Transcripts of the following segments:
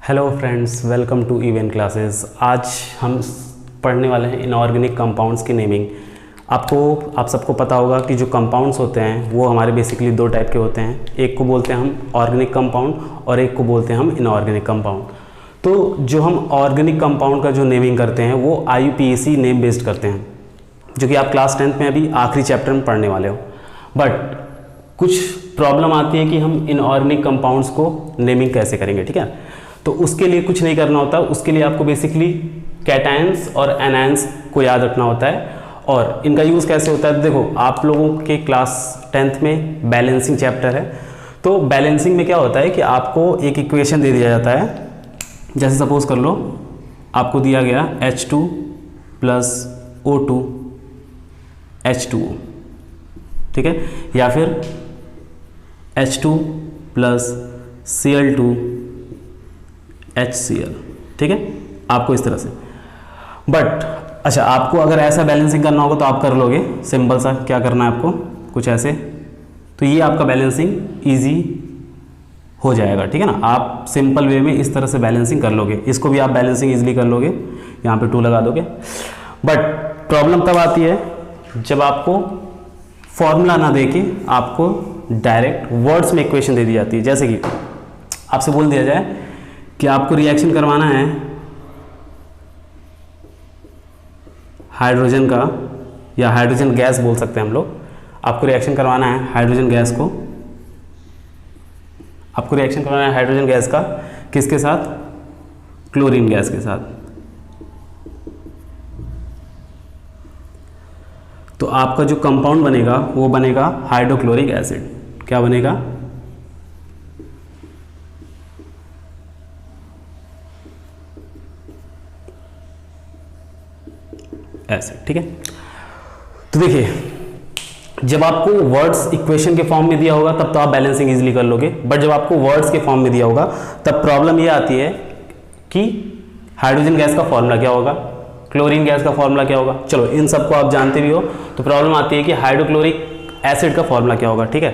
Hello friends, welcome to event classes. आज हम पढ़ने वाले हैं इनऑर्गेनिक कंपाउंड्स की नेमिंग। आप सबको पता होगा कि जो कंपाउंड्स होते हैं वो हमारे बेसिकली दो टाइप के होते हैं। एक को बोलते हैं हम ऑर्गेनिक कंपाउंड और एक को बोलते हैं हम इनऑर्गेनिक कंपाउंड। तो जो हम ऑर्गेनिक कंपाउंड का जो नेमिंग करते हैं वो IUPAC नेम बेस्ड करते हैं, जो कि आप क्लास 10th में अभी आखिरी चैप्टर में पढ़ने वाले हो। बट कुछ प्रॉब्लम आती है कि हम इनऑर्गेनिक कंपाउंड्स को नेमिंग कैसे करेंगे, ठीक है। तो उसके लिए कुछ नहीं करना होता, उसके लिए आपको बेसिकली कैटायंस और एनायंस को याद रखना होता है। और इनका यूज़ कैसे होता है, देखो आप लोगों के क्लास 10th में बैलेंसिंग चैप्टर है। तो बैलेंसिंग में क्या होता है कि आपको एक इक्वेशन दे दिया जाता है। जैसे सपोज कर लो आपको दिया गया H2 + O2 H2O, ठीक है, या फिर H2 + Cl2 HCl, ठीक है, आपको इस तरह से। बट अच्छा, आपको अगर ऐसा बैलेंसिंग करना होगा तो आप कर लोगे। सिंपल सा क्या करना है आपको, कुछ ऐसे, तो ये आपका बैलेंसिंग इजी हो जाएगा, ठीक है ना। आप सिंपल वे में इस तरह से बैलेंसिंग कर लोगे। इसको भी आप बैलेंसिंग इजीली कर लोगे, यहाँ पे 2 लगा दोगे। बट प्रॉब्लम तब आती है जब आपको फॉर्मूला ना देके आपको डायरेक्ट वर्ड्स में इक्वेशन दे दी जाती है। जैसे कि आपसे बोल दिया जाए कि आपको रिएक्शन करवाना है हाइड्रोजन का, या हाइड्रोजन गैस बोल सकते हैं हम लोग। आपको रिएक्शन करवाना है हाइड्रोजन गैस को, आपको रिएक्शन करवाना है हाइड्रोजन गैस का किसके साथ, क्लोरीन गैस के साथ। तो आपका जो कंपाउंड बनेगा वो बनेगा हाइड्रोक्लोरिक एसिड। क्या बनेगा, एसिड, ठीक है। तो देखिए, जब आपको वर्ड्स इक्वेशन के फॉर्म में दिया होगा तब तो आप बैलेंसिंग इजीली कर लोगे। बट जब आपको वर्ड्स के फॉर्म में दिया होगा तब प्रॉब्लम ये आती है कि हाइड्रोजन गैस का फॉर्मूला क्या होगा, क्लोरीन गैस का फॉर्मूला क्या होगा। चलो इन सबको आप जानते भी हो, तो प्रॉब्लम आती है कि हाइड्रोक्लोरिक एसिड का फॉर्मूला क्या होगा, ठीक है।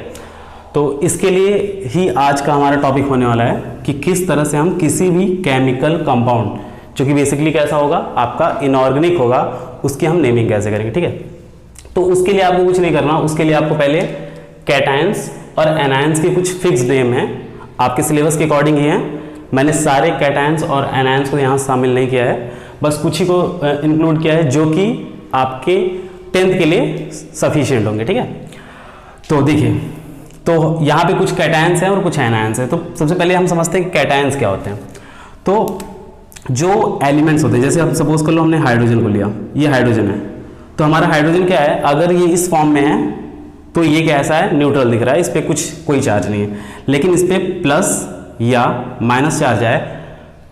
तो इसके लिए ही आज का हमारा टॉपिक होने वाला है कि किस तरह से हम किसी भी केमिकल कंपाउंड जो कि बेसिकली कैसा होगा, आपका इनऑर्गेनिक होगा, उसकी हम नेमिंग कैसे करेंगे, ठीक है। तो उसके लिए आपको कुछ नहीं करना, उसके लिए आपको पहले कैटायंस और एनायंस के कुछ फिक्स नेम हैं, आपके सिलेबस के अकॉर्डिंग ही हैं। मैंने सारे कैटायंस और एनायंस को यहाँ शामिल नहीं किया है, बस कुछ ही को इंक्लूड किया है जो कि आपके 10th के लिए सफिशिएंट होंगे, ठीक है। तो देखिए, तो यहाँ पे कुछ कैटायंस हैं और कुछ एनायंस हैं। तो सबसे पहले हम समझते हैं कि कैटायंस क्या होते हैं। तो जो एलिमेंट्स होते हैं, जैसे अब सपोज कर लो हमने हाइड्रोजन को लिया, ये हाइड्रोजन है, तो हमारा हाइड्रोजन क्या है, अगर ये इस फॉर्म में है तो ये कैसा है, न्यूट्रल दिख रहा है, इस पर कोई चार्ज नहीं है। लेकिन इस पर प्लस या माइनस चार्ज आए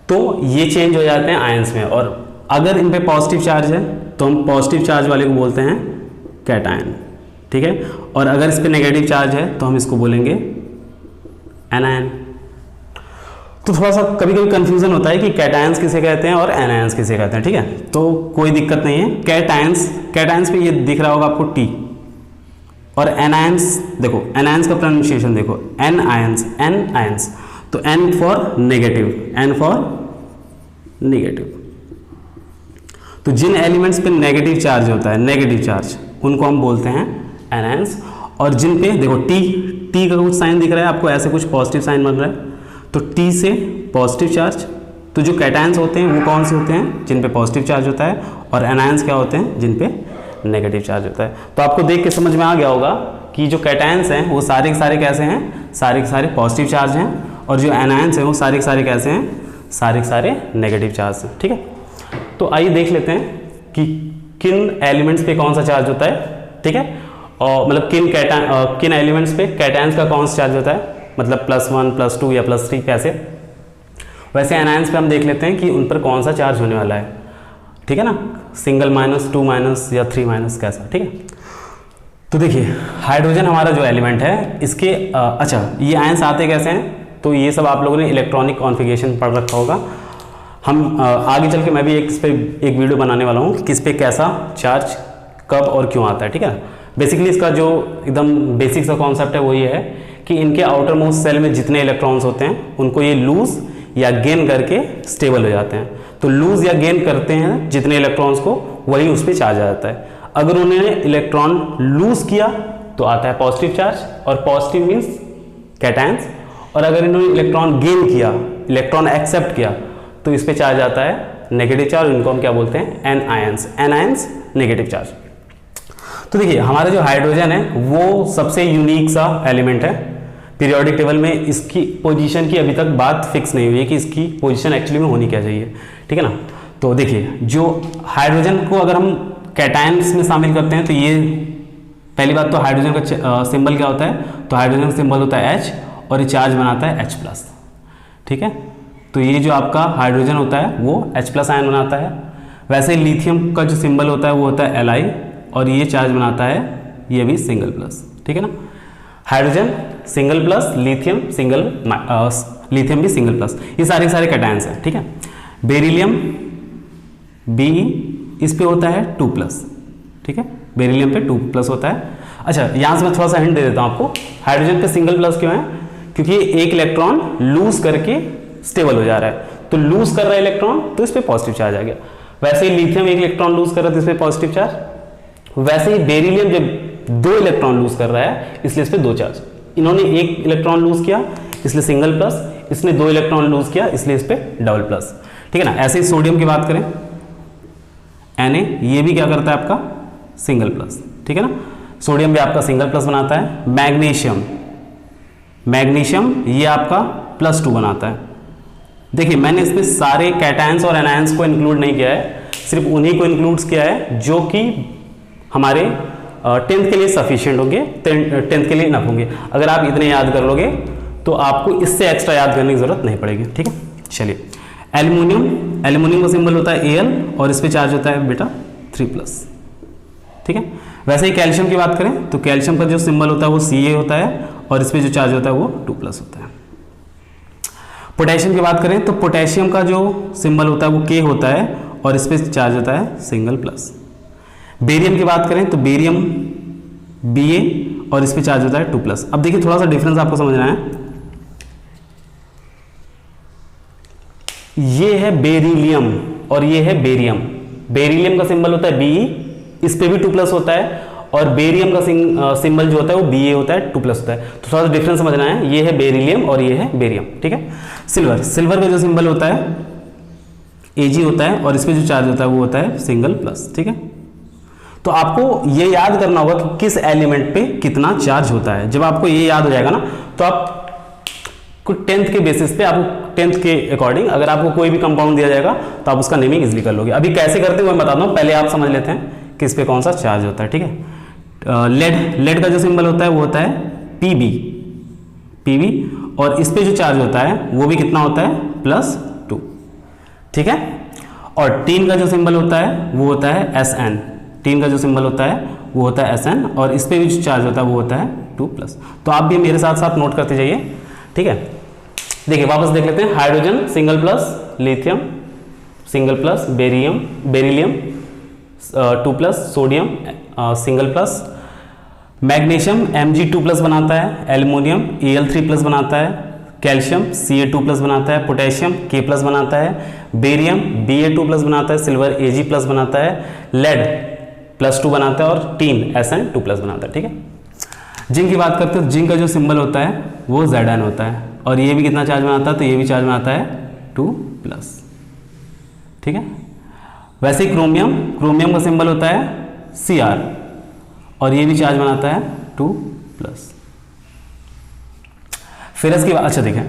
तो ये चेंज हो जाते हैं आयंस में। और अगर इन पे पॉजिटिव चार्ज है तो हम पॉजिटिव चार्ज वाले को बोलते हैं कैटायन, ठीक है। और अगर इस पर नेगेटिव चार्ज है तो हम इसको बोलेंगे एनायन। तो थोड़ा सा कभी कभी कंफ्यूजन होता है कि कैटायंस किसे कहते हैं और एनायंस किसे कहते हैं, ठीक है। तो कोई दिक्कत नहीं है। कैटायंस पे ये दिख रहा होगा आपको T, और एनायंस देखो, एनायंस का प्रोनाउंसिएशन देखो, एन आयंस, तो N फॉर नेगेटिव। तो जिन एलिमेंट्स पे नेगेटिव चार्ज होता है, नेगेटिव चार्ज, उनको हम बोलते हैं एनायंस। और जिन पे देखो T का कुछ साइन दिख रहा है आपको, ऐसे कुछ पॉजिटिव साइन बन रहा है, तो T से पॉजिटिव चार्ज। तो जो कैटायंस होते हैं वो कौन से होते हैं, जिन पे पॉजिटिव चार्ज होता है, और एनायंस क्या होते हैं, जिन पे नेगेटिव चार्ज होता है। तो आपको देख के समझ में आ गया होगा कि जो कैटायंस हैं वो सारे के सारे कैसे हैं, सारे के सारे पॉजिटिव चार्ज हैं, और जो एनायंस हैं वो सारे के सारे कैसे हैं, सारे के सारे नेगेटिव चार्ज हैं, ठीक है। तो आइए देख लेते हैं कि किन एलिमेंट्स पे कौन सा चार्ज होता है, ठीक है। और मतलब किन एलिमेंट्स पे कैटायंस का कौन सा चार्ज होता है, मतलब +1 +2 या +3 कैसे। वैसे एनायंस पे हम देख लेते हैं कि उन पर कौन सा चार्ज होने वाला है, ठीक है ना, सिंगल माइनस, 2 माइनस या 3 माइनस कैसा, ठीक है। तो देखिए, हाइड्रोजन हमारा जो एलिमेंट है, इसके अच्छा ये आयंस आते कैसे हैं, तो ये सब आप लोगों ने इलेक्ट्रॉनिक कॉन्फ़िगरेशन पढ़ रखा होगा। हम आगे चल के मैं भी इस पर एक वीडियो बनाने वाला हूँ कि इस पर कैसा चार्ज कब और क्यों आता है, ठीक है। बेसिकली इसका जो एकदम बेसिक सा कॉन्सेप्ट है वो ये है कि इनके आउटर मोस्ट सेल में जितने इलेक्ट्रॉन्स होते हैं उनको ये लूज या गेन करके स्टेबल हो जाते हैं। तो लूज या गेन करते हैं जितने इलेक्ट्रॉन्स को, वही उस पर चार्ज आ जाता है। अगर उन्होंने इलेक्ट्रॉन लूज किया तो आता है पॉजिटिव चार्ज, और पॉजिटिव मीन्स कैटायंस, और अगर इन्होंने इलेक्ट्रॉन गेन किया, इलेक्ट्रॉन एक्सेप्ट किया, तो इस पे चार्ज आता है नेगेटिव चार्ज। इनको हम क्या बोलते हैं, एनायंस। Anions negative charge. तो देखिए हमारा जो हाइड्रोजन है वो सबसे यूनिक सा एलिमेंट है। पीरियोडिक टेबल में इसकी पोजीशन की अभी तक बात फिक्स नहीं हुई है कि इसकी पोजीशन एक्चुअली में होनी क्या चाहिए, ठीक है ना। तो देखिए जो हाइड्रोजन को अगर हम कैटायंस में शामिल करते हैं तो ये पहली बात तो हाइड्रोजन का सिंबल क्या होता है, तो हाइड्रोजन का सिंबल होता है H, और ये चार्ज बनाता है H+, ठीक है। तो ये जो आपका हाइड्रोजन होता है वो H+ आयन बनाता है। वैसे लिथियम का जो सिंबल होता है वो होता है Li, और ये चार्ज बनाता है, ये भी सिंगल प्लस, ठीक है ना। Hydrogen single plus, lithium single, lithium भी सिंगल प्लस, ये सारे कैटायंस हैं, ठीक है। बेरिलियम Be, इस पे होता है 2+, ठीक है। बेरिलियम पे 2+ होता है। अच्छा यहाँ से मैं थोड़ा सा हिंट दे देता हूँ आपको, हाइड्रोजन पे सिंगल प्लस क्यों है, क्योंकि एक इलेक्ट्रॉन लूज करके स्टेबल हो जा रहा है, तो लूज कर रहा है इलेक्ट्रॉन तो इस पे पॉजिटिव चार्ज आ गया। वैसे ही लिथियम एक इलेक्ट्रॉन लूज कर रहा है तो इस पे पॉजिटिव चार्ज। वैसे ही बेरिलियम जब 2 इलेक्ट्रॉन लूज कर रहा है इसलिए इस पे 2 चार्ज। इन्होंने एक इलेक्ट्रॉन लूज किया इसलिए सिंगल प्लस, इसने 2 इलेक्ट्रॉन लूज किया इसलिए इस पे डबल प्लस, ठीक है ना। ऐसे ही सोडियम की बात करें, Na, ये भी क्या करता है आपका सिंगल प्लस, ठीक है ना। सोडियम भी आपका सिंगल प्लस बनाता है। मैग्नीशियम, मैग्नीशियम ये आपका +2 बनाता है। देखिए मैंने इसमें सारे कैटायंस और एनायंस को इंक्लूड नहीं किया है, सिर्फ उन्हीं को इंक्लूड किया है जो कि हमारे 10th के लिए सफिशिएंट होंगे, 10th के लिए इनफ होंगे। अगर आप इतने याद कर लोगे तो आपको इससे एक्स्ट्रा याद करने की जरूरत नहीं पड़ेगी, ठीक है। चलिए एल्युमिनियम, एल्युमिनियम का सिंबल होता है Al, और इस पे चार्ज होता है बेटा 3+, ठीक है। वैसे ही कैल्शियम की बात करें तो कैल्शियम का जो सिंबल होता है वो Ca होता है, और इस पे जो चार्ज होता है वो 2+ होता है। पोटेशियम की बात करें तो पोटेशियम का जो सिंबल होता है वो K होता है, और इस पे चार्ज होता है सिंगल प्लस। बेरियम की बात करें तो बेरियम Ba, और इस पे चार्ज होता है 2+। अब देखिए थोड़ा सा डिफरेंस आपको समझना है, ये है बेरिलियम और ये है बेरियम। बेरिलियम का सिंबल होता है Be, इस पे भी 2+ होता है, और बेरियम का सिंबल जो होता है वो Ba होता है, 2+ होता है। तो थोड़ा सा डिफरेंस समझना है, ये है बेरिलियम और ये है बेरियम, ठीक है। सिल्वर, सिल्वर का जो सिंबल होता है Ag होता है, और इस पे जो चार्ज होता है वो होता है सिंगल प्लस, ठीक है। तो आपको ये याद करना होगा कि किस एलिमेंट पे कितना चार्ज होता है। जब आपको ये याद हो जाएगा ना तो आप 10th के बेसिस पे, आपको 10th के अकॉर्डिंग अगर आपको कोई भी कंपाउंड दिया जाएगा तो आप उसका नेमिंग इजीली कर लोगे। अभी कैसे करते हैं वो मैं बताता हूँ, पहले आप समझ लेते हैं कि इस पे कौन सा चार्ज होता है, ठीक है। लेड, लेड का जो सिंबल होता है वो होता है Pb, और इस पे जो चार्ज होता है वो भी कितना होता है +2, ठीक है। और टीन का जो सिंबल होता है वो होता है Sn, टीन का जो सिंबल होता है वो होता है Sn, और इस पे भी जो चार्ज होता है वो होता है 2+। तो आप भी मेरे साथ साथ नोट करते जाइए, ठीक है। देखिए वापस देख लेते हैं, hydrogen single plus, lithium single plus, beryllium 2+, sodium single plus, magnesium Mg2+ बनाता है, एल्युमिनियम Al3+ बनाता है, कैल्शियम Ca2+ बनाता है, पोटेशियम K+ बनाता है, बेरियम Ba2+ बनाता है, सिल्वर Ag+ बनाता है, लेड +2 बनाता है, और टीन Sn2+ बनाता है, ठीक है। जिंक की बात करते हैं तो जिंक का जो सिंबल होता है वो Zn होता है, और ये भी कितना चार्ज बनाता है, तो ये भी चार्ज बनाता है 2+, ठीक है। वैसे ही क्रोमियम, क्रोमियम का सिंबल होता है Cr, और ये भी चार्ज बनाता है 2+। फेरस की बात, अच्छा देखें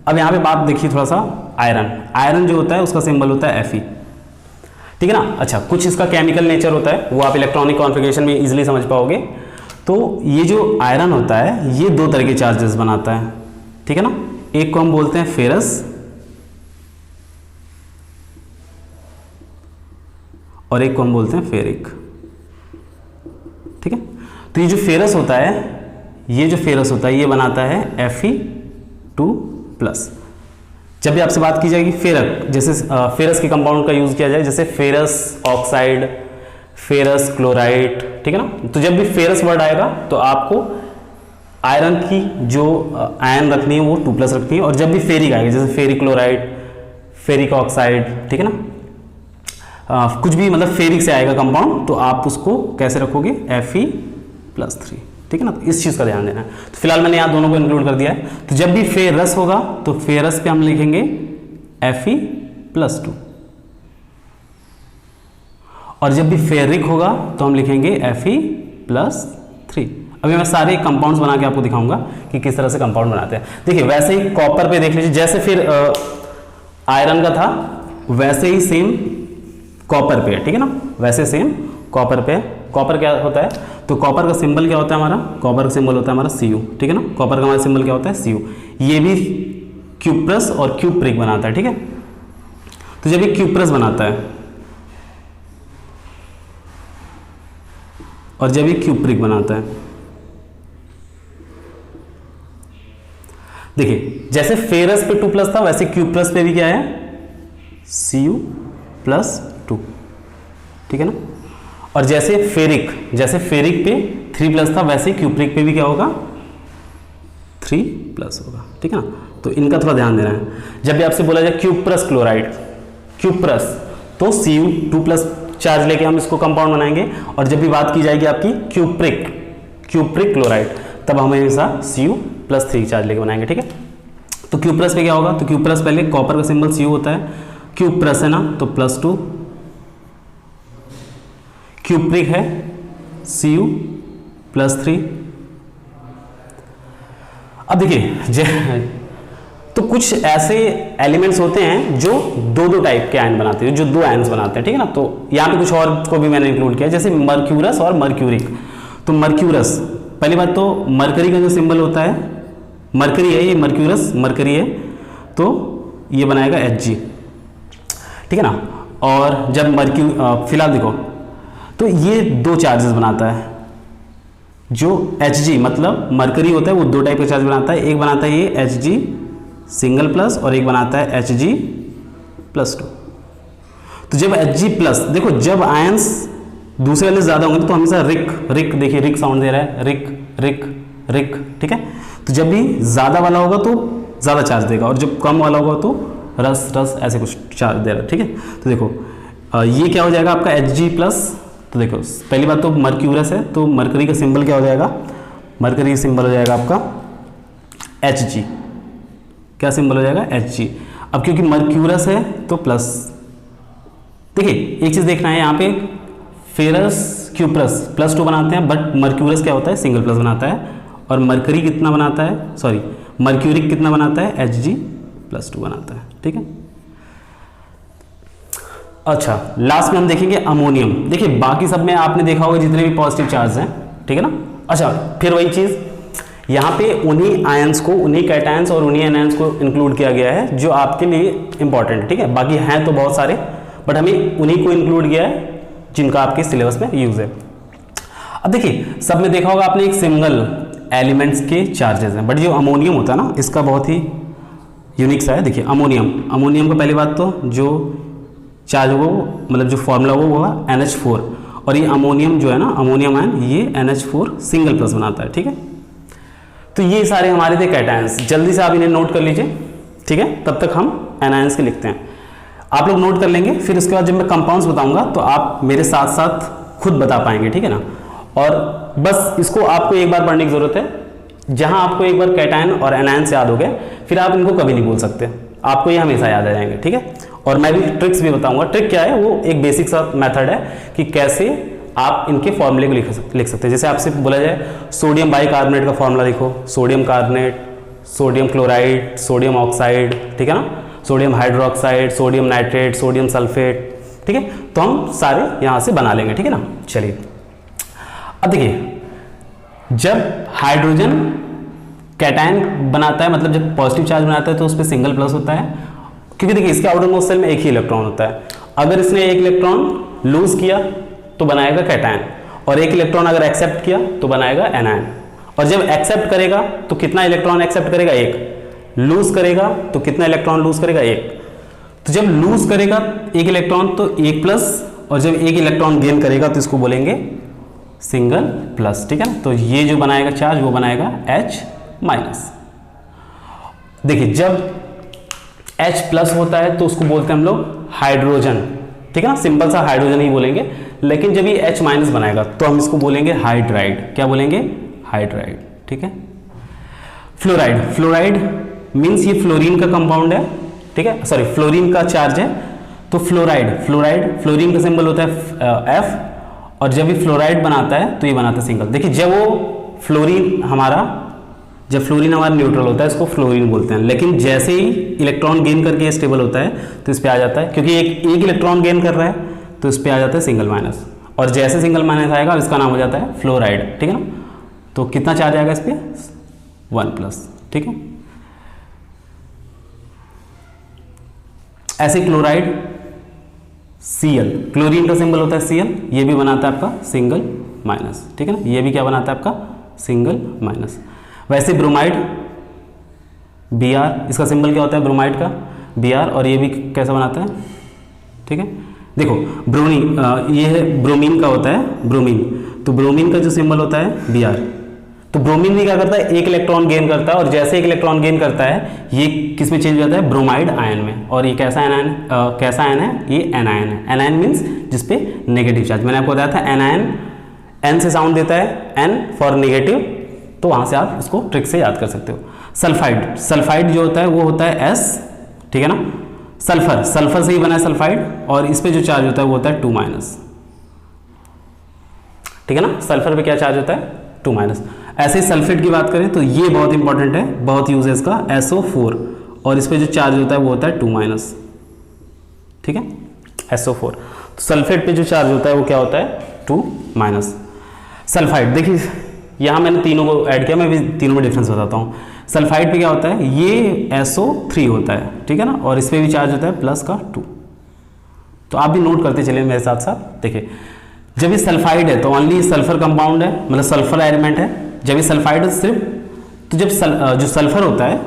अब यहाँ पे बात देखिए थोड़ा सा, आयरन, आयरन जो होता है उसका सिंबल होता है Fe, ठीक है ना। अच्छा कुछ इसका केमिकल नेचर होता है वो आप इलेक्ट्रॉनिक कॉन्फ़िगरेशन में इजीली समझ पाओगे। तो ये जो आयरन होता है ये 2 तरह के चार्जेस बनाता है, ठीक है ना। एक को हम बोलते हैं फेरस, और एक को हम बोलते हैं फेरिक, ठीक है। तो ये जो फेरस होता है, ये जो फेरस होता है ये बनाता है Fe2+। जब भी आपसे बात की जाएगी फेरक, जैसे फेरस के कंपाउंड का यूज किया जाए, जैसे फेरस ऑक्साइड, फेरस क्लोराइड, ठीक है ना। तो जब भी फेरस वर्ड आएगा तो आपको आयरन की जो आयन रखनी है वो 2+ रखनी है, और जब भी फेरिक आएगा जैसे फेरिक क्लोराइड, फेरिक ऑक्साइड, ठीक है ना, कुछ भी मतलब फेरिक से आएगा कंपाउंड, तो आप उसको कैसे रखोगे Fe+3, ठीक है ना। तो इस चीज़ का ध्यान देना है। तो फिलहाल मैंने यहाँ दोनों को इंक्लूड कर दिया है। तो जब भी फेरस होगा तो फेरस पे हम लिखेंगे Fe+2, और जब भी फेरिक होगा तो हम लिखेंगे Fe+3। अभी मैं सारे कंपाउंड्स बना के आपको दिखाऊंगा कि किस तरह से कंपाउंड बनाते हैं। देखिए वैसे ही कॉपर पे देख लीजिए, जैसे फिर आयरन का था वैसे ही सेम कॉपर पे है, ठीक है ना, वैसे सेम कॉपर पे। कॉपर क्या होता है, तो कॉपर का सिंबल क्या होता है हमारा, कॉपर का सिंबल होता है हमारा Cu, ठीक है ना। कॉपर का हमारा सिंबल क्या होता है Cu। ये भी क्यूप्रस और क्यूप्रिक बनाता है, ठीक है। तो जब ये क्यूप्रस बनाता है और जब ये क्यूप्रिक बनाता है, देखिए जैसे फेरस पे 2+ था वैसे क्यूप्रस पे भी क्या है Cu+2, ठीक है ना। और जैसे फेरिक पे 3+ था वैसे क्यूप्रिक पे भी क्या होगा 3+ होगा, ठीक है ना। तो इनका थोड़ा ध्यान देना है। जब भी आपसे बोला जाए क्यूप्रस क्लोराइड, क्यूप्रस, तो Cu2+ चार्ज लेके हम इसको कंपाउंड बनाएंगे, और जब भी बात की जाएगी आपकी क्यूप्रिक क्लोराइड तब हम हमेशा Cu+3 चार्ज लेके बनाएंगे, ठीक है। तो क्यूप्रस पे क्या होगा, तो क्यूप्रस पहले कॉपर का सिंबल Cu होता है, क्यूप्रस है ना तो +2, क्यूप्रिक है Cu+3। अब देखिए तो कुछ ऐसे एलिमेंट्स होते हैं जो दो टाइप के आयन बनाते हैं, जो 2 आयन्स बनाते हैं, ठीक है ना। तो यहाँ पे कुछ और को भी मैंने इंक्लूड किया, जैसे मर्क्यूरस और मर्क्यूरिक। तो मर्क्यूरस, पहली बात तो मरकरी का जो सिंबल होता है, मरकरी है ये, मर्क्यूरस मरकरी है, तो ये बनाएगा Hg, ठीक है ना। और जब फिलहाल देखो तो ये 2 चार्जेस बनाता है, जो Hg मतलब मरकरी होता है वो 2 टाइप का चार्ज बनाता है, एक बनाता है ये Hg सिंगल प्लस और एक बनाता है Hg+2। तो जब Hg+, देखो जब आयंस दूसरे वाले ज़्यादा होंगे तो हमेशा रिक देखिए रिक साउंड दे रहा है, रिक, ठीक है। तो जब भी ज़्यादा वाला होगा तो ज़्यादा चार्ज देगा, और जब कम वाला होगा तो रस ऐसे कुछ चार्ज दे रहा है, ठीक है। तो देखो ये क्या हो जाएगा आपका Hg+। तो देखो पहली बात तो मर्क्यूरस है, तो मरकरी का सिंबल क्या हो जाएगा, मरकरी का सिंबल हो जाएगा आपका Hg, क्या सिंबल हो जाएगा Hg। अब क्योंकि मर्क्यूरस है तो प्लस, देखिए एक चीज देखना है यहाँ पे, फेरस क्यूप्रस +2 बनाते हैं, बट मर्क्यूरस क्या होता है सिंगल+ बनाता है, और मरकरी कितना बनाता है, सॉरी मर्क्यूरिक कितना बनाता है Hg+2 बनाता है, ठीक है। अच्छा लास्ट में हम देखेंगे अमोनियम। देखिए बाकी सब में आपने देखा होगा जितने भी पॉजिटिव चार्ज हैं, ठीक है ना। अच्छा फिर वही चीज़ यहाँ पे उन्हीं आयंस को, उन्हीं कैटायंस और उन्हीं एनायंस को इंक्लूड किया गया है जो आपके लिए इंपॉर्टेंट है, ठीक है। बाकी हैं तो बहुत सारे, बट हमें उन्हीं को इंक्लूड किया है जिनका आपके सिलेबस में यूज़ है। अब देखिए सब में देखा होगा आपने एक सिंगल एलिमेंट्स के चार्जेस हैं, बट जो अमोनियम होता है ना इसका बहुत ही यूनिक सा है। देखिए अमोनियम का पहली बात तो जो चार्ज होगा मतलब जो फॉर्मूला वो होगा NH4, और ये अमोनियम जो है ना, अमोनियम आयन ये NH4 सिंगल+ बनाता है, ठीक है। तो ये सारे हमारे थे कैटायंस, जल्दी से आप इन्हें नोट कर लीजिए, ठीक है। तब तक हम एनायंस के लिखते हैं, आप लोग नोट कर लेंगे, फिर उसके बाद जब मैं कंपाउंड्स बताऊंगा तो आप मेरे साथ साथ खुद बता पाएंगे, ठीक है ना। और बस इसको आपको एक बार पढ़ने की जरूरत है, जहां आपको एक बार कैटायन और एनायंस याद हो गए फिर आप इनको कभी नहीं भूल सकते, आपको ये हमेशा याद आ जाएंगे, ठीक है। और मैं भी ट्रिक्स भी बताऊंगा। ट्रिक क्या है, वो एक बेसिक सा मेथड है कि कैसे आप इनके फॉर्मूले को लिख सकते हैं। जैसे आपसे बोला जाए सोडियम बाइकार्बोनेट का फॉर्मूला लिखो, sodium carbonate, sodium chloride, sodium oxide, ठीक है ना, sodium hydroxide, sodium nitrate, sodium sulphate, ठीक है। तो हम सारे यहाँ से बना लेंगे, ठीक है ना। चलिए अब देखिए जब हाइड्रोजन कैटायन बनाता है, मतलब जब पॉजिटिव चार्ज बनाता है तो उस पर सिंगल+ होता है, क्योंकि देखिए इसके आउटर मोस्ट शेल में एक ही इलेक्ट्रॉन होता है। अगर इसने एक इलेक्ट्रॉन लूज किया तो बनाएगा कैटायन, और एक इलेक्ट्रॉन अगर एक्सेप्ट किया तो बनाएगा एनायन। और जब एक्सेप्ट करेगा तो कितना इलेक्ट्रॉन एक्सेप्ट करेगा, एक। लूज करेगा तो कितना इलेक्ट्रॉन लूज करेगा, एक। तो जब लूज करेगा एक इलेक्ट्रॉन तो 1+, और जब एक इलेक्ट्रॉन गेन करेगा तो इसको बोलेंगे सिंगल प्लस, ठीक है ना। तो ये जो बनाएगा चार्ज वो बनाएगा H माइनस। देखिए जब H प्लस होता है तो उसको बोलते हैं हम लोग हाइड्रोजन, ठीक है ना, सिंपल सा हाइड्रोजन ही बोलेंगे। लेकिन जब ये H माइनस बनाएगा तो हम इसको बोलेंगे हाइड्राइड। क्या बोलेंगे? हाइड्राइड, ठीक है। फ्लोराइड, फ्लोराइड मीन्स ये फ्लोरीन का कंपाउंड है, ठीक है, सॉरी फ्लोरीन का चार्ज है। तो फ्लोराइड, फ्लोराइड फ्लोरीन का सिंबल होता है F, और जब ये फ्लोराइड बनाता है तो ये बनाता है सिंगल। देखिए जब वो फ्लोरीन हमारा न्यूट्रल होता है इसको फ्लोरीन बोलते हैं, लेकिन जैसे ही इलेक्ट्रॉन गेन करके स्टेबल होता है तो इस पे आ जाता है, क्योंकि एक इलेक्ट्रॉन गेन कर रहा है तो इस पे आ जाता है सिंगल माइनस, और जैसे सिंगल माइनस आएगा इसका नाम हो जाता है फ्लोराइड, ठीक है ना। तो कितना चार्ज आएगा इस पे? 1 प्लस, ठीक है। ऐसे क्लोराइड Cl, क्लोरीन का सिंबल होता है Cl, ये भी बनाता है आपका सिंगल माइनस, ठीक है ना। ये भी क्या बनाता है आपका? Single minus. वैसे ब्रोमाइड Br, इसका सिंबल क्या होता है ब्रोमाइड का? Br, और ये भी कैसा बनाता है, ठीक है। देखो ये है ब्रोमीन का होता है ब्रोमीन, तो ब्रोमीन का जो सिंबल होता है Br। तो ब्रोमीन भी क्या करता है? एक इलेक्ट्रॉन गेन करता है, और जैसे एक इलेक्ट्रॉन गेन करता है ये किस में चेंज हो जाता है? ब्रोमाइड आयन में। और ये कैसा आयन कैसा आयन है? ये एनायन है। एनायन मीन्स जिसपे नेगेटिव चार्ज, मैंने आपको बताया था एनायन एन से साउंड देता है, एन फॉर नेगेटिव, तो वहां से आप इसको ट्रिक से याद कर सकते हो। सल्फाइड, सल्फाइड जो होता है वो होता है S, ठीक है ना। सल्फर, सल्फर से ही बना है सल्फाइड, और इस पे जो चार्ज होता है वो होता है 2 माइनस, ठीक है ना। सल्फर पे क्या चार्ज होता है? 2 माइनस। ऐसे ही सल्फेट की बात करें तो ये बहुत इंपॉर्टेंट है, बहुत यूज है इसका, SO4, और इस पे जो चार्ज होता है वो होता है 2 माइनस, ठीक है, SO4। तो सल्फेट पे जो चार्ज होता है वो क्या होता है? 2 माइनस। सल्फाइड, देखिए यहाँ मैंने तीनों को ऐड किया, मैं भी तीनों में डिफरेंस बताता हूँ। सल्फाइड पे क्या होता है? ये SO3 होता है, ठीक है ना, और इस पे भी चार्ज होता है प्लस का 2। तो आप भी नोट करते चलिए मेरे साथ साथ। देखिए जब ये सल्फाइड है तो ओनली सल्फर कंपाउंड है, मतलब सल्फर एलिमेंट है। जब ये सल्फाइड है सिर्फ, तो जब जो सल्फर होता है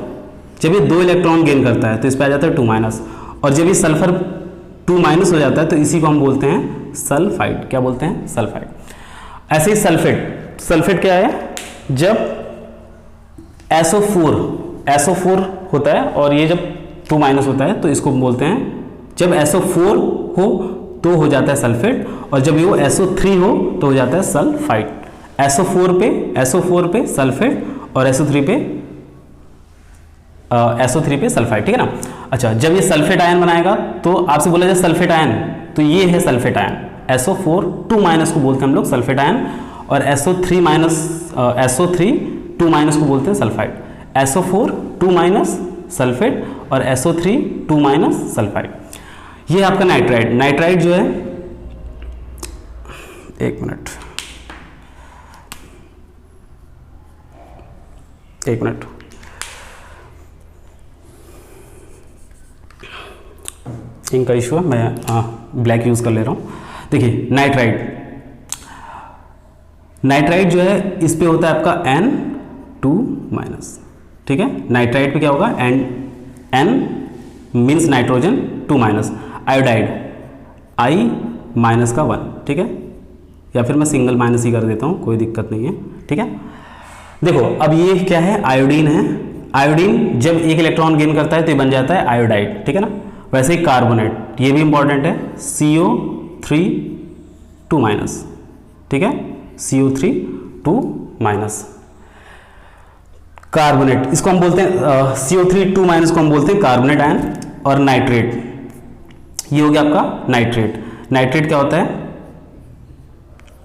जब ये 2 इलेक्ट्रॉन गेन करता है तो इस पे आ जाता है 2 माइनस, और जब ये सल्फर 2 माइनस हो जाता है तो इसी को हम बोलते हैं सल्फाइड। क्या बोलते हैं? सल्फाइड। ऐसे ही सल्फेट, सल्फेट क्या है? जब SO4 होता है और ये जब 2 माइनस होता है तो इसको बोलते हैं, जब SO4 हो तो हो जाता है सल्फेट, और जब ये SO3 हो तो हो जाता है सल्फाइड। SO4 पे सल्फेट, और SO3 पे सल्फाइड, ठीक है ना। अच्छा, जब ये सल्फेट आयन बनाएगा तो आपसे बोला जाए सल्फेट आयन, तो ये है सल्फेट आयन। SO4 2 माइनस को बोलते हैं हम लोग सल्फेट आयन, और SO3 2 माइनस को बोलते हैं सल्फाइड। SO4 2 माइनस सल्फेट, और SO3 2 माइनस सल्फाइड। ये आपका नाइट्राइड, नाइट्राइड जो है, एक मिनट, इनका इशू है, मैं ब्लैक यूज कर ले रहा हूँ। देखिए नाइट्राइड जो है इस पे होता है आपका N2 माइनस, ठीक है। नाइट्राइड पे क्या होगा? N means nitrogen 2 minus, iodide I minus का 1, ठीक है, या फिर मैं सिंगल माइनस ही कर देता हूँ, कोई दिक्कत नहीं है, ठीक है। देखो अब ये क्या है? आयोडीन है। आयोडीन जब एक इलेक्ट्रॉन गेन करता है तो ये बन जाता है आयोडाइड, ठीक है ना। वैसे ही कार्बोनेट, ये भी इंपॉर्टेंट है, CO3 2 माइनस, ठीक है, CO3 2 माइनस। कार्बोनेट, इसको हम बोलते हैं CO3 2 माइनस को हम बोलते हैं कार्बोनेट आयन। और नाइट्रेट, ये हो गया आपका नाइट्रेट। नाइट्रेट क्या होता है?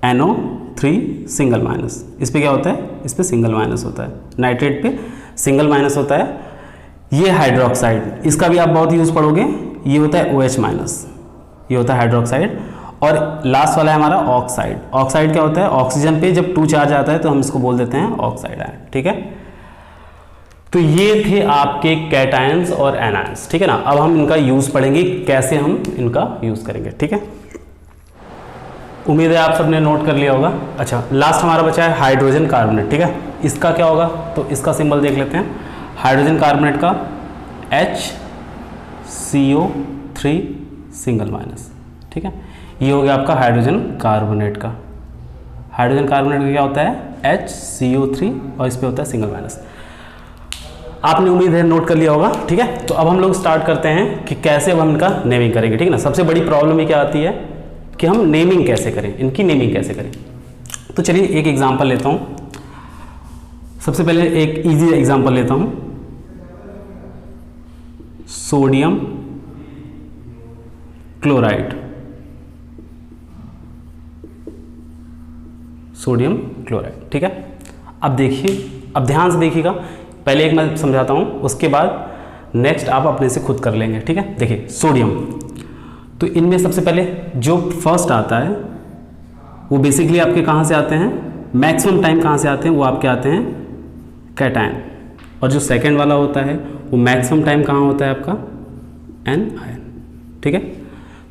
NO3 single minus. इस पे क्या होता है? इस पे सिंगल माइनस होता है, नाइट्रेट पे सिंगल माइनस होता है। ये हाइड्रोक्साइड, इसका भी आप बहुत यूज पढ़ोगे, ये होता है OH माइनस, ये होता है हाइड्रोक्साइड। और लास्ट वाला है हमारा ऑक्साइड। ऑक्साइड क्या होता है? ऑक्सीजन पे जब 2 चार्ज आता है तो हम इसको बोल देते हैं ऑक्साइड आयन, ठीक है। तो ये थे आपके कैटायंस और एनायंस, ठीक है ना। अब हम इनका यूज पढ़ेंगे, कैसे हम इनका यूज करेंगे, ठीक है। उम्मीद है आप सबने नोट कर लिया होगा। अच्छा, लास्ट हमारा बचा है हाइड्रोजन कार्बोनेट, ठीक है। इसका क्या होगा? तो इसका सिंबल देख लेते हैं। हाइड्रोजन कार्बोनेट का HCO3 सिंगल माइनस, ठीक है। ये हो गया आपका हाइड्रोजन कार्बोनेट का, हाइड्रोजन कार्बोनेट का क्या होता है HCO3 और इस पे होता है सिंगल माइनस। आपने उम्मीद है नोट कर लिया होगा, ठीक है। तो अब हम लोग स्टार्ट करते हैं कि कैसे अब हम इनका नेमिंग करेंगे, ठीक है ना। सबसे बड़ी प्रॉब्लम ये क्या आती है कि हम नेमिंग कैसे करें, इनकी नेमिंग कैसे करें। तो चलिए एक एग्जांपल लेता हूं। सबसे पहले एक इजी एग्जांपल लेता हूं, सोडियम क्लोराइड। सोडियम क्लोराइड, ठीक है। अब देखिए, अब ध्यान से देखिएगा, पहले एक मैं समझाता हूं, उसके बाद नेक्स्ट आप अपने से खुद कर लेंगे, ठीक है। देखिए सोडियम, तो इनमें सबसे पहले जो फर्स्ट आता है वो बेसिकली आपके कहाँ से आते हैं, मैक्सिमम टाइम कहाँ से आते हैं, वो आपके आते हैं कैटायन। और जो सेकंड वाला होता है वो मैक्सिमम टाइम कहाँ होता है आपका एनायन, ठीक है।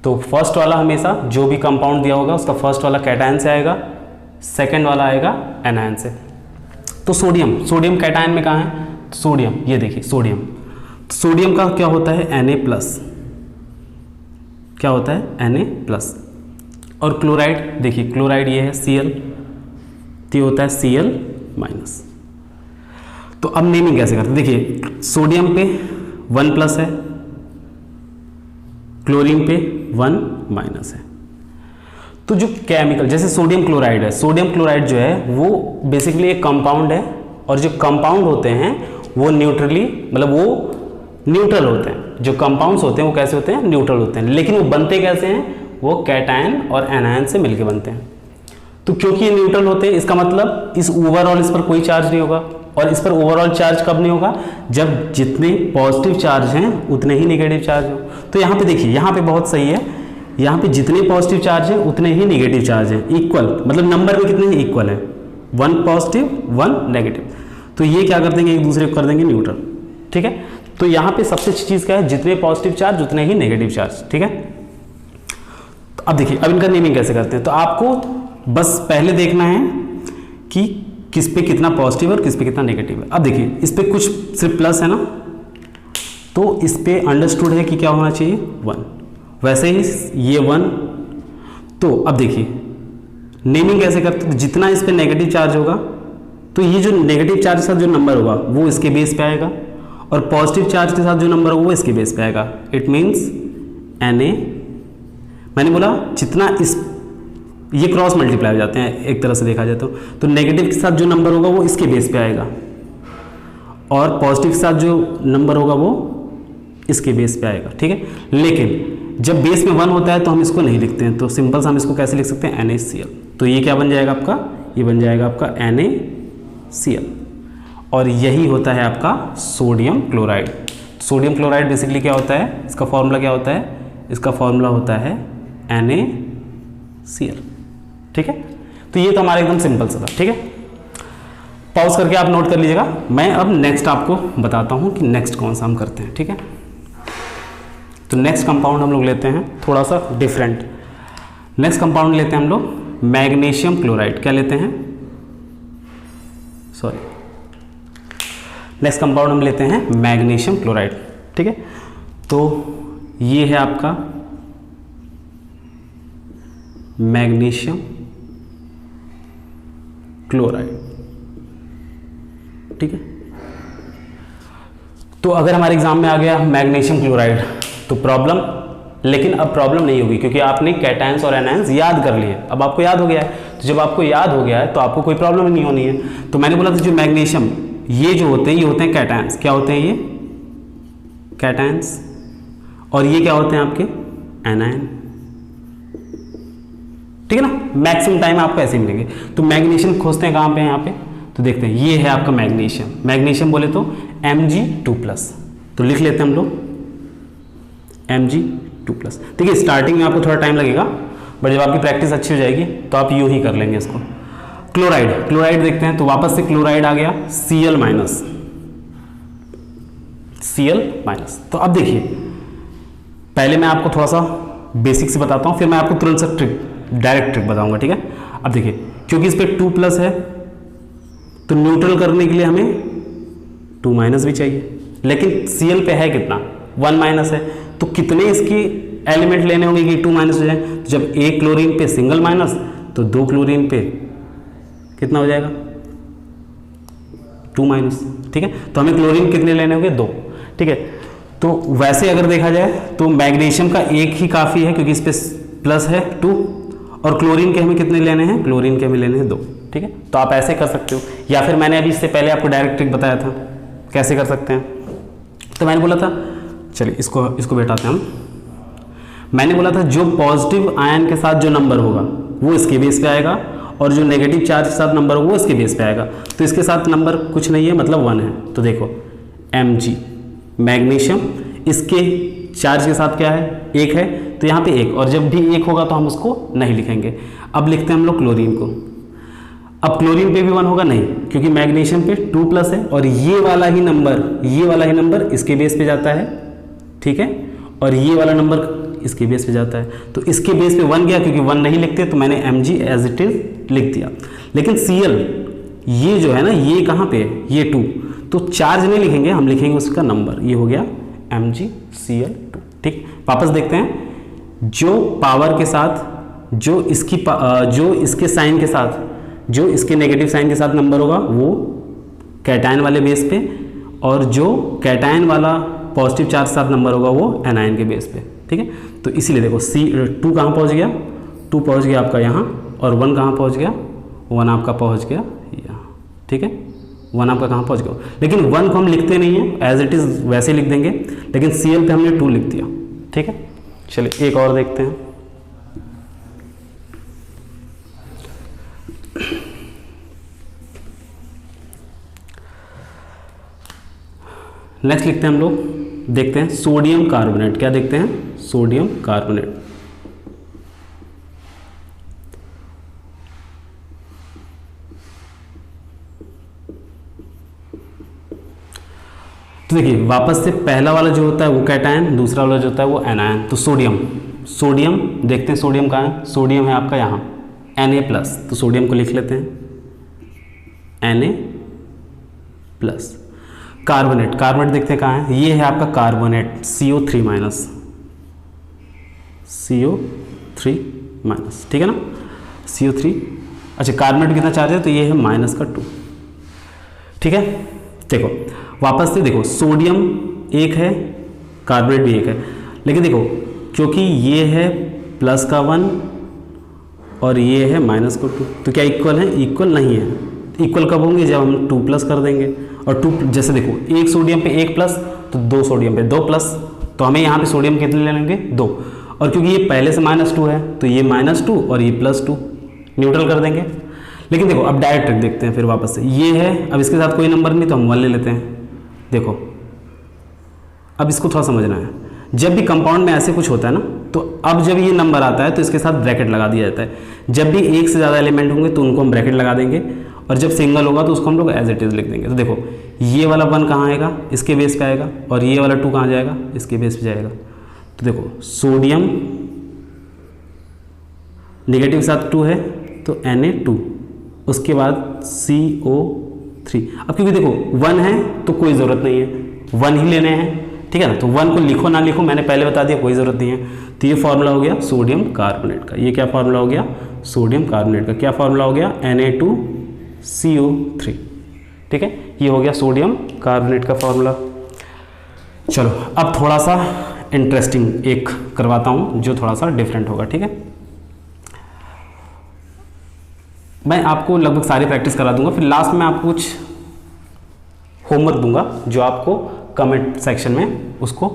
तो फर्स्ट वाला हमेशा जो भी कंपाउंड दिया होगा उसका फर्स्ट वाला कैटायन से आएगा, सेकंड वाला आएगा एनायन से। तो सोडियम, सोडियम कैटायन में कहाँ है, सोडियम, ये देखिए सोडियम, सोडियम का क्या होता है Na+, क्या होता है Na+। और क्लोराइड, देखिए क्लोराइड ये है Cl, तो ये होता है Cl-। तो अब नेमिंग कैसे करते हैं, देखिए सोडियम पे 1+ है, क्लोरीन पे 1- है। तो जो केमिकल, जैसे सोडियम क्लोराइड है, सोडियम क्लोराइड जो है वो बेसिकली एक कंपाउंड है, और जो कंपाउंड होते हैं वो न्यूट्रली, मतलब वो न्यूट्रल होते हैं। जो कंपाउंड्स होते हैं वो कैसे होते हैं, न्यूट्रल होते हैं। लेकिन वो बनते कैसे हैं, वो कैटायन और एनायन से मिलके बनते हैं। तो क्योंकि ये न्यूट्रल होते हैं, इसका मतलब इस ओवरऑल इस पर कोई चार्ज नहीं होगा। और इस पर ओवरऑल चार्ज कब नहीं होगा, जब जितने पॉजिटिव चार्ज हैं उतने ही नेगेटिव चार्ज हो। तो यहाँ पे देखिए, यहाँ पे बहुत सही है, यहाँ पे जितने पॉजिटिव चार्ज हैं उतने ही नेगेटिव चार्ज हैं, इक्वल, मतलब नंबर में कितने इक्वल है, 1 पॉजिटिव 1 नेगेटिव। तो ये क्या कर देंगे, एक दूसरे को कर देंगे न्यूट्रल, ठीक है। तो यहाँ पे सबसे अच्छी चीज़ क्या है, जितने पॉजिटिव चार्ज उतने ही नेगेटिव चार्ज, ठीक है। तो अब देखिए, अब इनका नेमिंग कैसे करते हैं। तो आपको बस पहले देखना है कि किस पे कितना पॉजिटिव और किस पे कितना नेगेटिव है। अब देखिए इस पे कुछ सिर्फ प्लस है ना, तो इस पे अंडरस्टूड है कि क्या होना चाहिए 1, वैसे ही ये 1। तो अब देखिए नेमिंग कैसे करते हैं, तो जितना इस पे नेगेटिव चार्ज होगा तो ये जो नेगेटिव चार्ज के साथ जो नंबर होगा वो इसके बेस पे आएगा, और पॉजिटिव चार्ज के साथ जो नंबर होगा वो इसके बेस पे आएगा। इट मीन्स Na, मैंने बोला जितना इस, ये क्रॉस मल्टीप्लाई हो जाते हैं एक तरह से देखा जाए तो नेगेटिव के साथ जो नंबर होगा वो इसके बेस पे आएगा, और पॉजिटिव के साथ जो नंबर होगा वो इसके बेस पे आएगा, ठीक है। लेकिन जब बेस में 1 होता है तो हम इसको नहीं लिखते हैं, तो सिंपल से हम इसको कैसे लिख सकते हैं, NaCl। तो ये क्या बन जाएगा आपका, ये बन जाएगा आपका NaCl, और यही होता है आपका sodium chloride. Sodium chloride basically क्या होता है, इसका फॉर्मूला क्या होता है, इसका फॉर्मूला होता है NaCl, ठीक है। तो ये तो हमारा एकदम सिंपल सा था, ठीक है। पॉज करके आप नोट कर लीजिएगा। मैं अब नेक्स्ट आपको बताता हूँ कि नेक्स्ट कौन सा हम करते हैं, ठीक है। तो नेक्स्ट कंपाउंड हम लोग लेते हैं थोड़ा सा डिफरेंट। नेक्स्ट कंपाउंड लेते हैं हम लोग मैग्नीशियम क्लोराइड। क्या लेते हैं, सॉरी, नेक्स्ट कंपाउंड हम लेते हैं मैग्नीशियम क्लोराइड, ठीक है। तो ये है आपका मैग्नीशियम क्लोराइड, ठीक है। तो अगर हमारे एग्जाम में आ गया मैग्नीशियम क्लोराइड तो प्रॉब्लम, लेकिन अब प्रॉब्लम नहीं होगी क्योंकि आपने कैटायंस और एनायंस याद कर लिए। अब आपको याद हो गया है, तो जब आपको याद हो गया है तो आपको कोई प्रॉब्लम नहीं होनी है। तो मैंने बोला था जो मैग्नीशियम, ये जो होते हैं ये होते हैं कैटायंस। क्या होते हैं ये, कैटायंस, और ये क्या होते हैं आपके एनायन, ठीक है ना। मैक्सिमम टाइम आपको ऐसे मिलेंगे। तो मैग्नीशियम खोजते हैं कहाँ पे, यहाँ पे, तो देखते हैं ये है आपका मैग्नीशियम। मैग्नीशियम बोले तो Mg2+, तो लिख लेते हैं हम लोग Mg2+। देखिए स्टार्टिंग में आपको थोड़ा टाइम लगेगा, बट जब आपकी प्रैक्टिस अच्छी हो जाएगी तो आप यूं ही कर लेंगे इसको। क्लोराइड, क्लोराइड देखते हैं, तो वापस से क्लोराइड आ गया Cl-, Cl-। तो अब देखिए पहले मैं आपको थोड़ा सा बेसिक से बताता हूँ, फिर मैं आपको तुरंत से डायरेक्ट ट्रिक बताऊंगा, ठीक है। अब देखिए क्योंकि इस पर 2+ है तो न्यूट्रल करने के लिए हमें 2- भी चाहिए, लेकिन Cl पे है कितना, 1- है। तो कितने इसकी एलिमेंट लेने होंगे कि 2- हो जाए। तो जब एक क्लोरीन पे सिंगल माइनस तो 2 क्लोरीन पे कितना हो जाएगा 2 माइनस, ठीक है। तो हमें क्लोरीन कितने लेने होंगे 2, ठीक है। तो वैसे अगर देखा जाए तो मैग्नीशियम का एक ही काफ़ी है क्योंकि इस पर प्लस है 2, और क्लोरीन के हमें कितने लेने हैं, क्लोरीन के हमें लेने हैं 2, ठीक है। तो आप ऐसे कर सकते हो, या फिर मैंने अभी इससे पहले आपको डायरेक्ट ट्रिक बताया था कैसे कर सकते हैं। तो मैंने बोला था, चलिए इसको बैठाते हैं हम। मैंने बोला था जो पॉजिटिव आयन के साथ जो नंबर होगा वो इसके बेस पे आएगा, और जो नेगेटिव चार्ज के साथ नंबर होगा वो इसके बेस पे आएगा। तो इसके साथ नंबर कुछ नहीं है, मतलब 1 है। तो देखो Mg मैग्नीशियम, इसके चार्ज के साथ क्या है, 1 है, तो यहाँ पे 1, और जब भी 1 होगा तो हम उसको नहीं लिखेंगे। अब लिखते हैं हम लोग क्लोरीन को। अब क्लोरीन पे भी 1 होगा नहीं, क्योंकि मैग्नीशियम पे 2 प्लस है, और ये वाला ही नंबर इसके बेस पे जाता है, ठीक है, और ये वाला नंबर इसके बेस पे जाता है। तो इसके बेस पे 1 गया, क्योंकि 1 नहीं लिखते तो मैंने Mg एज इट इज लिख दिया। लेकिन Cl ये जो है ना, ये कहाँ पे है, ये 2, तो चार्ज नहीं लिखेंगे, हम लिखेंगे उसका नंबर। ये हो गया MgCl2, ठीक। वापस देखते हैं, जो पावर के साथ, जो इसके साइन के साथ, जो इसके नेगेटिव साइन के साथ नंबर होगा वो कैटायन वाले बेस पे, और जो कैटायन वाला पॉजिटिव चार्ज के साथ नंबर होगा वो एनायन के बेस पे, ठीक है। तो इसीलिए देखो C2 कहाँ पहुँच गया, 2 पहुँच गया आपका यहाँ, और 1 कहाँ पहुँच गया, 1 आपका पहुँच गया यहाँ, ठीक है। 1 आपका कहाँ पहुँच गया, लेकिन 1 को हम लिखते नहीं हैं, एज इट इज़ वैसे लिख देंगे, लेकिन Cl पे हमने 2 लिख दिया, ठीक है। चलिए एक और देखते हैं। नेक्स्ट लिखते हैं हम लोग, देखते हैं सोडियम कार्बोनेट। क्या देखते हैं, सोडियम कार्बोनेट। तो देखिए वापस से पहला वाला जो होता है वो कैटायन, दूसरा वाला जो होता है वो एनायन। तो सोडियम देखते हैं, सोडियम कहाँ है, सोडियम है आपका यहाँ Na+, तो सोडियम को लिख लेते हैं Na+। कार्बोनेट देखते हैं कहाँ है, ये है आपका कार्बोनेट CO3-, ठीक है ना, CO3। अच्छा कार्बोनेट कितना चार्ज है, तो ये है -2, ठीक है। देखो वापस से देखो, सोडियम 1 है, कार्बोनेट भी 1 है, लेकिन देखो क्योंकि ये है +1 और ये है -2, तो क्या इक्वल है, इक्वल नहीं है। इक्वल कब होंगे, जब हम 2+ कर देंगे, और 2 जैसे देखो 1 सोडियम पे 1+, तो 2 सोडियम पे 2+, तो हमें यहाँ पे सोडियम कितने ले लेंगे 2, और क्योंकि ये पहले से -2 है तो ये -2 और ये +2 न्यूट्रल कर देंगे। लेकिन देखो अब डायरेक्ट ट्रिक देखते हैं फिर वापस से, ये है, अब इसके साथ कोई नंबर नहीं तो हम 1 ले लेते हैं। देखो अब इसको थोड़ा समझना है, जब भी कंपाउंड में ऐसे कुछ होता है ना, तो अब जब ये नंबर आता है तो इसके साथ ब्रैकेट लगा दिया जाता है। जब भी एक से ज़्यादा एलिमेंट होंगे तो उनको हम ब्रैकेट लगा देंगे, और जब सिंगल होगा तो उसको हम लोग एज इट इज़ लिख देंगे। तो देखो ये वाला 1 कहाँ आएगा, इसके बेस पे आएगा, और ये वाला 2 कहाँ जाएगा, इसके बेस पे जाएगा। तो देखो सोडियम नेगेटिव के साथ 2 है तो Na2, उसके बाद CO3। अब क्योंकि देखो 1 है तो कोई ज़रूरत नहीं है, 1 ही लेने हैं, ठीक है ना। तो 1 को लिखो ना लिखो मैंने पहले बता दिया, कोई ज़रूरत नहीं है। तो ये फार्मूला हो गया सोडियम कार्बोनेट का। ये क्या फार्मूला हो गया, सोडियम कार्बोनेट का क्या फार्मूला हो गया, Na2CO3, ठीक है। ये हो गया सोडियम कार्बोनेट का फार्मूला। चलो अब थोड़ा सा इंटरेस्टिंग एक करवाता हूँ जो थोड़ा सा डिफरेंट होगा, ठीक है। मैं आपको लगभग सारी प्रैक्टिस करा दूंगा, फिर लास्ट में आपको कुछ होमवर्क दूंगा जो आपको कमेंट सेक्शन में उसको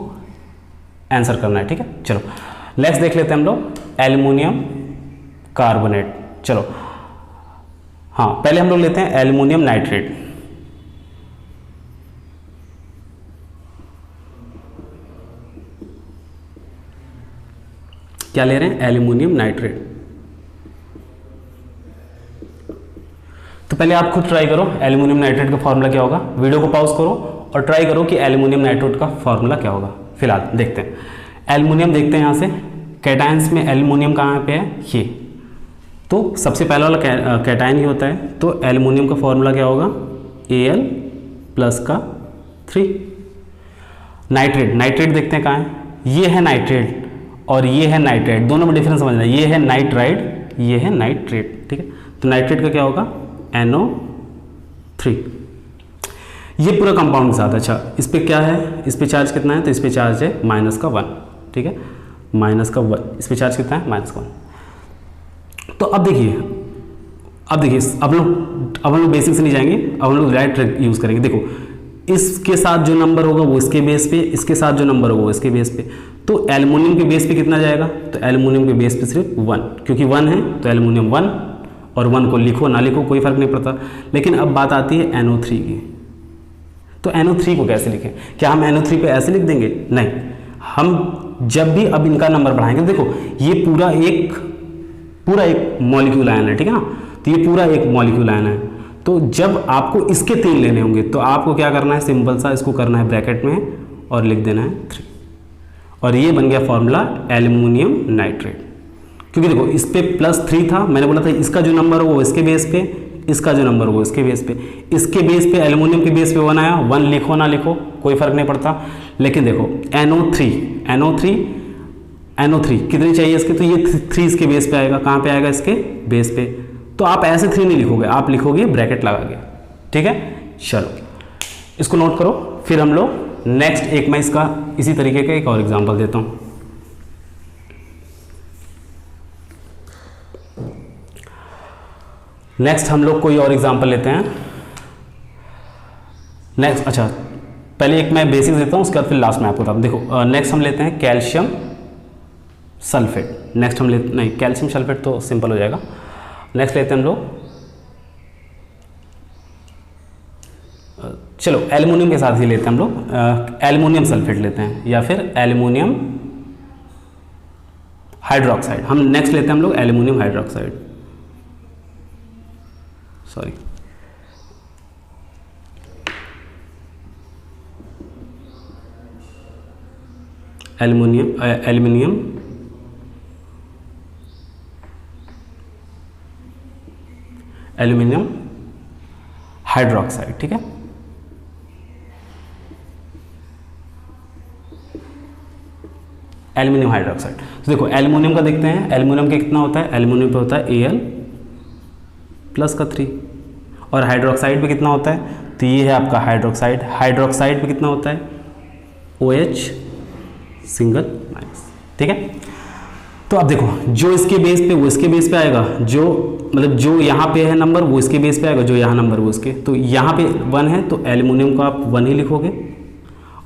आंसर करना है, ठीक है। चलो नेक्स्ट देख लेते हैं हम लोग एल्युमिनियम कार्बोनेट। चलो हाँ पहले हम लोग लेते हैं एल्युमिनियम नाइट्रेट। क्या ले रहे हैं, एल्युमिनियम नाइट्रेट। तो पहले आप खुद ट्राई करो एल्युमिनियम नाइट्रेट का फॉर्मूला क्या होगा, वीडियो को पॉज करो और ट्राई करो कि एल्युमिनियम नाइट्रेट का फॉर्मूला क्या होगा। फिलहाल देखते हैं एल्युमिनियम, देखते हैं यहाँ से कैटायंस में एल्युमिनियम कहाँ पे है, ये तो सबसे पहला वाला कैटायन ही होता है। तो एल्युमिनियम का फॉर्मूला क्या होगा, Al+3। नाइट्रेट देखते हैं कहाँ है, ये है नाइट्रेट और ये है नाइट्रेट, दोनों में डिफरेंस समझना है। ये है नाइट्राइड, ये है नाइट्रेट, ठीक है। तो नाइट्रेट का क्या होगा NO3, ये पूरा कंपाउंड के साथ। अच्छा, इस पे क्या है, इस पे चार्ज कितना है, तो इस पे चार्ज है -1, ठीक है, -1, इस पे चार्ज कितना है, -1। तो अब देखिए अब हम लोग बेसिक से नहीं जाएंगे, अब हम लोग डायरेक्ट यूज़ करेंगे। देखो, इसके साथ जो नंबर होगा वो इसके बेस पे, इसके साथ जो नंबर होगा वो इसके बेस पे। तो एल्युमिनियम के बेस पे कितना जाएगा, तो एल्युमिनियम के बेस पे सिर्फ 1, क्योंकि 1 है तो एल्युमिनियम 1, और 1 को लिखो ना लिखो कोई फर्क नहीं पड़ता। लेकिन अब बात आती है NO3 की, तो NO3 को कैसे लिखें? क्या हम NO3 पे ऐसे लिख देंगे? नहीं, हम जब भी अब इनका नंबर बढ़ाएंगे, देखो ये पूरा एक मॉलिक्यूल आयन है, ठीक है ना, तो ये पूरा एक मॉलिक्यूल आयन है। तो जब आपको इसके 3 लेने होंगे तो आपको क्या करना है, सिंपल सा इसको करना है ब्रैकेट में और लिख देना है 3, और ये बन गया फॉर्मूला एल्युमिनियम नाइट्रेट। क्योंकि देखो इस पे +3 था, मैंने बोला था इसका जो नंबर हो वो इसके बेस पे, इसका जो नंबर हो इसके बेस पे, इसके बेस पे एल्युमिनियम के बेस पे 1 आया, 1 लिखो ना लिखो कोई फर्क नहीं पड़ता। लेकिन देखो NO3 कितनी चाहिए इसके, तो ये 3 इसके बेस पे आएगा। कहाँ पे आएगा, इसके बेस पे। तो आप ऐसे 3 नहीं लिखोगे, आप लिखोगे ब्रैकेट लगा के, ठीक है। चलो इसको नोट करो, फिर हम लोग नेक्स्ट एक मैं इसका इसी तरीके का एक और एग्जांपल देता हूँ। नेक्स्ट हम लोग कोई और एग्जांपल लेते हैं। नेक्स्ट, अच्छा पहले एक मैं बेसिक देता हूँ, उसके बाद फिर लास्ट में आपको बताऊँ। देखो नेक्स्ट हम लेते हैं कैल्शियम सल्फेट। नेक्स्ट हम लेते नहीं, कैल्शियम सल्फेट तो सिंपल हो जाएगा। नेक्स्ट लेते हैं हम लोग, चलो एल्युमिनियम के साथ ही लेते हैं हम लोग, एल्युमिनियम सल्फेट लेते हैं, या फिर एल्युमिनियम हाइड्रोक्साइड। हम नेक्स्ट लेते हैं हम लोग aluminium hydroxide, sorry aluminium hydroxide, ठीक है। एल्युमिनियम हाइड्रोक्साइड, तो देखो एल्युमिनियम का देखते हैं, एल्युमिनियम का कितना होता है, एल्युमिनियम पे होता है Al+3, और हाइड्रोक्साइड पे कितना होता है, तो ये है आपका हाइड्रोक्साइड। हाइड्रोक्साइड पे कितना होता है, OH सिंगल-, ठीक है। तो अब देखो जो इसके बेस पे वो इसके बेस पे आएगा, जो यहाँ पे है नंबर वो इसके बेस पे आएगा, जो यहाँ नंबर वो इसके, तो यहाँ पे 1 है तो एल्युमिनियम को आप 1 ही लिखोगे,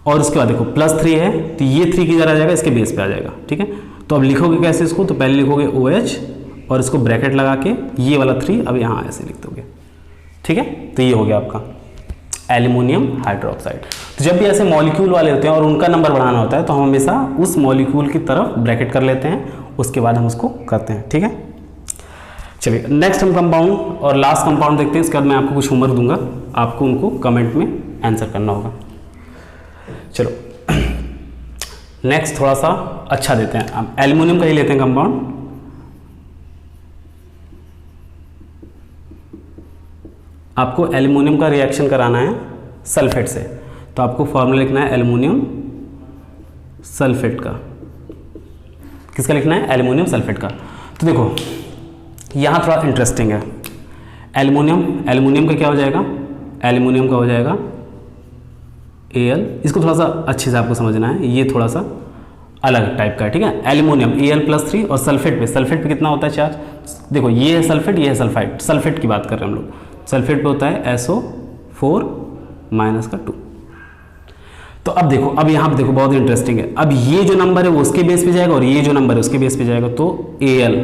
और उसके बाद देखो +3 है तो ये 3 किधर आ जाएगा, इसके बेस पे आ जाएगा, ठीक है। तो अब लिखोगे कैसे इसको, तो पहले लिखोगे OH और इसको ब्रैकेट लगा के ये वाला 3 अब यहाँ ऐसे लिख दोगे, ठीक है। तो ये हो गया आपका एल्युमिनियम हाइड्रोक्साइड। तो जब भी ऐसे मॉलिक्यूल वाले होते हैं और उनका नंबर बढ़ाना होता है तो हम हमेशा उस मॉलिक्यूल की तरफ ब्रैकेट कर लेते हैं, उसके बाद हम उसको करते हैं, ठीक है। चलिए नेक्स्ट हम कंपाउंड और लास्ट कंपाउंड देखते हैं, उसके बाद मैं आपको कुछ होमवर्क दूंगा, आपको उनको कमेंट में आंसर करना होगा। चलो नेक्स्ट थोड़ा सा अच्छा देते हैं, हम एल्युमिनियम का ही लेते हैं कंपाउंड। आपको एल्युमिनियम का रिएक्शन कराना है सल्फेट से, तो आपको फॉर्मूला लिखना है एल्युमिनियम सल्फेट का। किसका लिखना है, एल्युमिनियम सल्फेट का। तो देखो यहाँ थोड़ा इंटरेस्टिंग है, एल्युमिनियम का क्या हो जाएगा, एल्युमिनियम का हो जाएगा Al, इसको थोड़ा सा अच्छे से आपको समझना है, ये थोड़ा सा अलग टाइप का है, ठीक है। एल्युमिनियम Al+3 और सल्फेट पे कितना होता है चार्ज, देखो ये है सल्फेट, ये है सल्फाइड, सल्फेट की बात कर रहे हैं हम लोग। सल्फेट पे होता है SO4 -2। तो अब देखो, अब यहाँ पे देखो बहुत इंटरेस्टिंग है, अब ये जो नंबर है वो उसके बेस पे जाएगा और ये जो नंबर है उसके बेस पे जाएगा, तो Al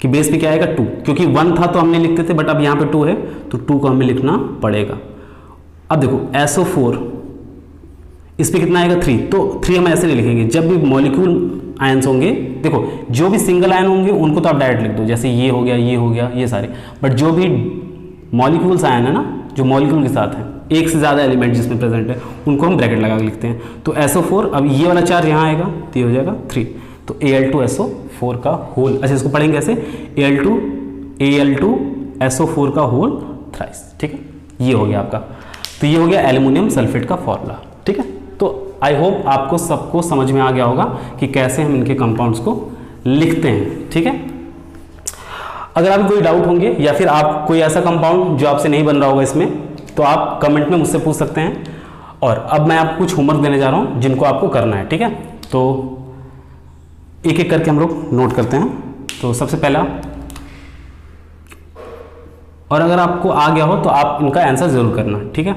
कि बेस पे क्या आएगा 2, क्योंकि 1 था तो हमने लिखते थे, बट अब यहाँ पे 2 है तो 2 को हमें लिखना पड़ेगा। अब देखो SO4 इस पे कितना आएगा 3, तो 3 हम ऐसे नहीं लिखेंगे, जब भी मॉलिक्यूल आयंस होंगे, देखो जो भी सिंगल आयन होंगे उनको तो आप डायरेक्ट लिख दो, जैसे ये हो गया, ये हो गया, ये सारे, बट जो भी मॉलिक्यूल्स आयन है ना, जो मॉलिक्यूल के साथ है, एक से ज़्यादा एलिमेंट जिसमें प्रेजेंट है, उनको हम ब्रैकेट लगा के लिखते हैं। तो SO4, अब ये वाला चार्ज यहाँ आएगा तो ये हो जाएगा 3, तो Al2SO4 का होल, अच्छा इसको पढ़ेंगे कैसे, Al2SO4 का होल थ्राइस, ठीक है। ये हो गया आपका, तो ये हो गया एल्युमिनियम सल्फेट का फॉर्मूला, ठीक है। तो आई होप आपको सबको समझ में आ गया होगा कि कैसे हम इनके कंपाउंड्स को लिखते हैं, ठीक है। अगर आपको कोई डाउट होंगे या फिर आप कोई ऐसा कंपाउंड जो आपसे नहीं बन रहा होगा इसमें, तो आप कमेंट में मुझसे पूछ सकते हैं। और अब मैं आपको कुछ होमवर्क देने जा रहा हूँ जिनको आपको करना है, ठीक है। तो एक एक करके हम लोग नोट करते हैं। तो सबसे पहला, और अगर आपको आ गया हो तो आप इनका आंसर जरूर करना, ठीक है।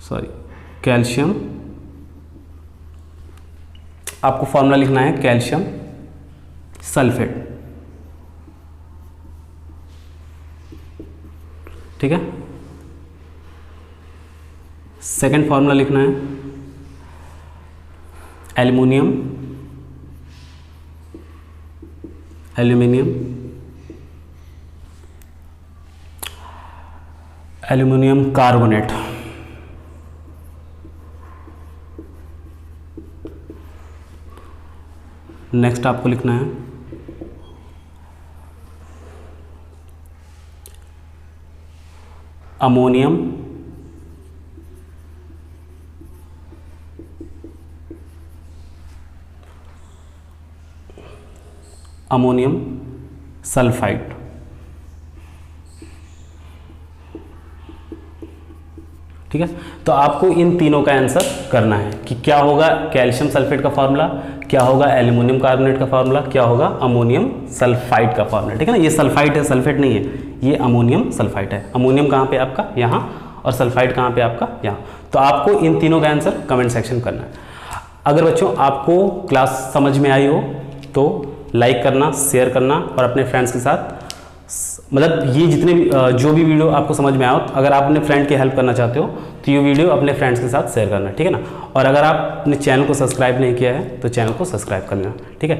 सॉरी, कैल्शियम, आपको फॉर्मूला लिखना है कैल्शियम सल्फेट, ठीक है। सेकंड फॉर्मूला लिखना है एल्युमिनियम, एल्युमिनियम कार्बोनेट, नेक्स्ट आपको लिखना है अमोनियम, सल्फाइड, ठीक है। तो आपको इन तीनों का आंसर करना है कि क्या होगा कैल्शियम सल्फेट का फार्मूला, क्या होगा एल्युमिनियम कार्बोनेट का फार्मूला, क्या होगा अमोनियम सल्फाइड का फार्मूला, ठीक है ना। ये सल्फाइड है, सल्फेट नहीं है, ये अमोनियम सल्फाइड है। अमोनियम कहाँ पे आपका, यहाँ, और सल्फाइड कहाँ पे आपका, यहाँ। तो आपको इन तीनों का आंसर कमेंट सेक्शन करना है। अगर बच्चों आपको क्लास समझ में आई हो तो लाइक करना, शेयर करना, और अपने फ्रेंड्स के साथ, मतलब ये जितने भी जो भी वीडियो आपको समझ में आए, अगर आप अपने फ्रेंड की हेल्प करना चाहते हो तो ये वीडियो अपने फ्रेंड्स के साथ शेयर करना, ठीक है ना। और अगर आप अपने चैनल को सब्सक्राइब नहीं किया है तो चैनल को सब्सक्राइब कर लेना, ठीक है।